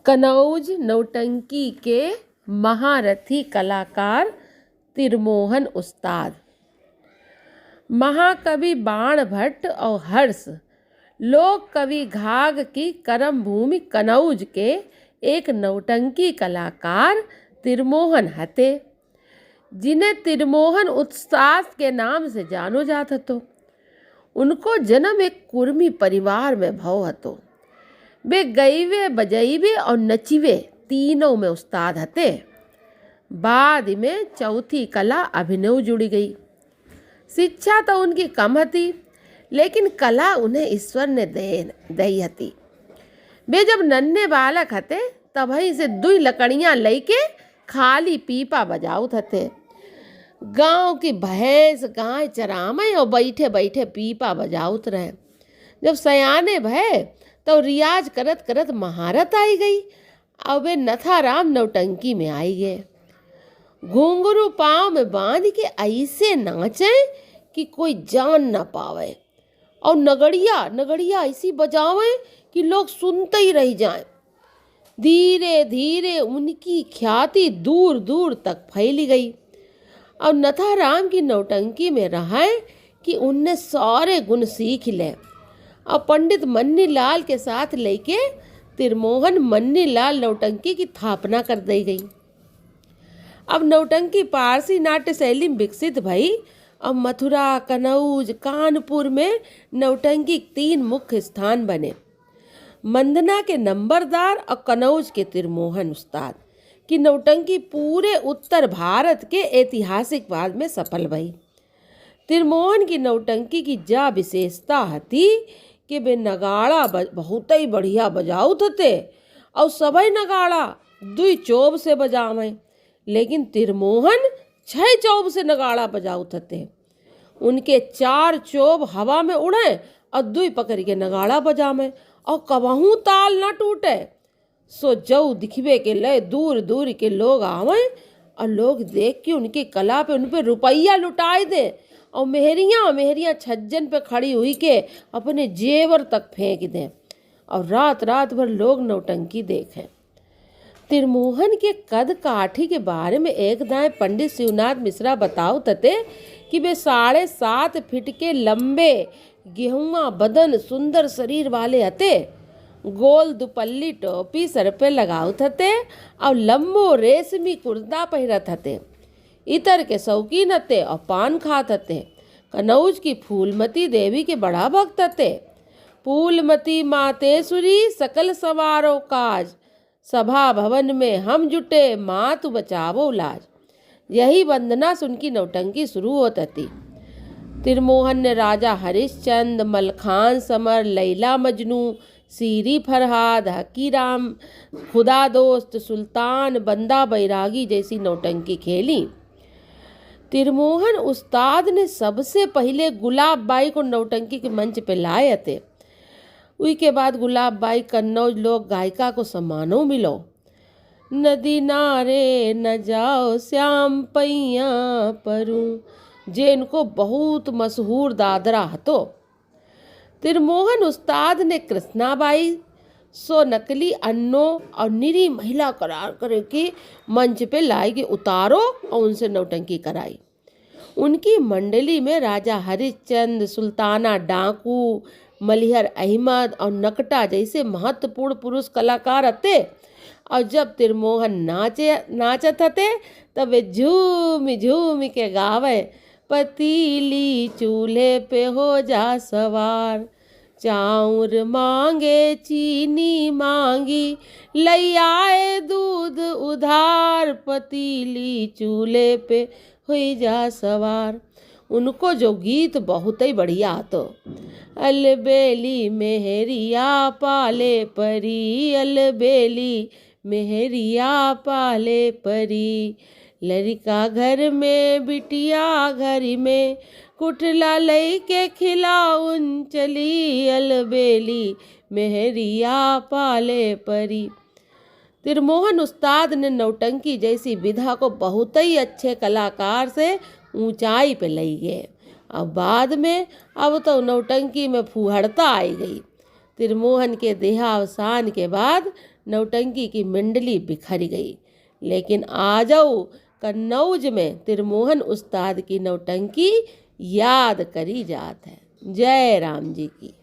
कनौज नौटंकी के महारथी कलाकार तिरमोहन उस्ताद। महाकवि बाण भट्ट और हर्ष लोक कवि घाघ की कर्म भूमि कनौज के एक नौटंकी कलाकार तिरमोहन हते, जिन्हें तिरमोहन उस्ताद के नाम से जानो जात हतो। उनको जन्म एक कुर्मी परिवार में भव हतो। वे गईवे बजईवे और नचीवे तीनों में उस्ताद हते। बाद में चौथी कला अभिनय जुड़ी गई। शिक्षा तो उनकी कम हती, लेकिन कला उन्हें ईश्वर ने दई हती। वे जब नन्हे बालक हते तभी से दुई लकड़ियां लेके खाली पीपा बजाउत हते। गांव की भैंस गाय चरामे और बैठे बैठे पीपा बजाउत रहे। जब सयाने भय तो रियाज करत करत महारत आई गई और वे नथाराम नौटंकी में आई गए। घुंघरू पाँव में बांध के ऐसे नाचे कि कोई जान ना पावे और नगड़िया नगड़िया ऐसी बजावे कि लोग सुनते ही रह जाएं। धीरे धीरे उनकी ख्याति दूर दूर तक फैली गई और नथाराम की नौटंकी में रहा कि उनने सारे गुण सीख ले और पंडित मन्नीलाल के साथ लेके तिरमोहन मन्नीलाल नौटंकी की स्थापना कर दी गई। अब नौटंकी पारसी नाट्य शैली में विकसित भई और मथुरा, कनौज, कानपुर में नौटंकी 3 मुख्य स्थान बने। मंदना के नंबरदार और कनौज के तिरमोहन उस्ताद की नौटंकी पूरे उत्तर भारत के ऐतिहासिक बाद में सफल भई। तिरमोहन की नौटंकी की जा विशेषता हती कि वे नगाड़ा बहुत ही बढ़िया बजाउत हते और सभी नगाड़ा 2 चोब से बजावे, लेकिन तिरमोहन 6 चोब से नगाड़ा बजाउत हते। उनके 4 चोब हवा में उड़े और 2 पकड़ के नगाड़ा बजावे और कबहू ताल न टूटे। सो जऊ दिखबे के लय दूर दूर के लोग आवे और लोग देख के उनकी कला पे उन पे रुपया लुटाए दे और मेहरियां छज्जन पे खड़ी हुई के अपने जेवर तक फेंक दें और रात रात भर लोग नौटंकी देखें। तिरमोहन के कद काठी के बारे में एक दाएं पंडित शिवनाथ मिश्रा बताओ तते कि वे 7.5 फीट के लंबे गेहुआ बदन सुंदर शरीर वाले हते। गोल दुपल्ली टोपी सर पे लगाउत हते और लंबो रेशमी कुर्ता पहिरत हते। इतर के शौकीन हते और पान खात हते। कनौज की फूलमती देवी के बड़ा भक्त हते। फूलमती मातेश्वरी सकल सवारो काज, सभा भवन में हम जुटे मातु बचावो लाज। यही वंदना से उनकी नौटंकी शुरू होती थी। तिरमोहन ने राजा हरिश्चंद्र, मलखान समर, लैला मजनू, सीरी फरहाद, हकीराम, खुदा दोस्त, सुल्तान, बंदा बैरागी जैसी नौटंकी खेली। तिरमोहन उस्ताद ने सबसे पहले गुलाब बाई को नौटंकी के मंच पे लाए थे। उसके बाद गुलाब बाई कन्नौज लोक गायिका को सम्मानो मिलो। नदी नारे न जाओ श्याम पैया परूं, जे इनको बहुत मशहूर दादरा हतो। तिरमोहन उस्ताद ने कृष्णाबाई सो नकली अन्नो और निरी महिला करार करे के मंच पे लाई के उतारो और उनसे नौटंकी कराई। उनकी मंडली में राजा हरिश्चंद्र, सुल्ताना डाकू, मलिहर अहमद और नकटा जैसे महत्वपूर्ण पुरुष कलाकार थे। और जब तिरमोहन नाचत थे तब वे झूम झूम के गावे, पतीली चूल्हे पे हो जा सवार, चाउर मांगे चीनी मांगी, लई आए दूध उधार, पतीली चूल्हे पे हो जा सवार। उनको जो गीत बहुत ही बढ़िया तो, अलबेली मेहरिया पाले परी, अलबेली मेहरिया पाले परी, लड़का घर में बिटिया घर में, कुठला लई के खिलाउन चली, अलबेली मेहरिया पाले परी। तिरमोहन उस्ताद ने नौटंकी जैसी विधा को बहुत ही अच्छे कलाकार से ऊंचाई पे ले गए। अब बाद में अब तो नौटंकी में फुहड़ता आई गई। तिरमोहन के देहावसान के बाद नौटंकी की मंडली बिखर गई। लेकिन आजऊ कन्नौज में तिरमोहन उस्ताद की नौटंकी याद करी जात है। जय राम जी की।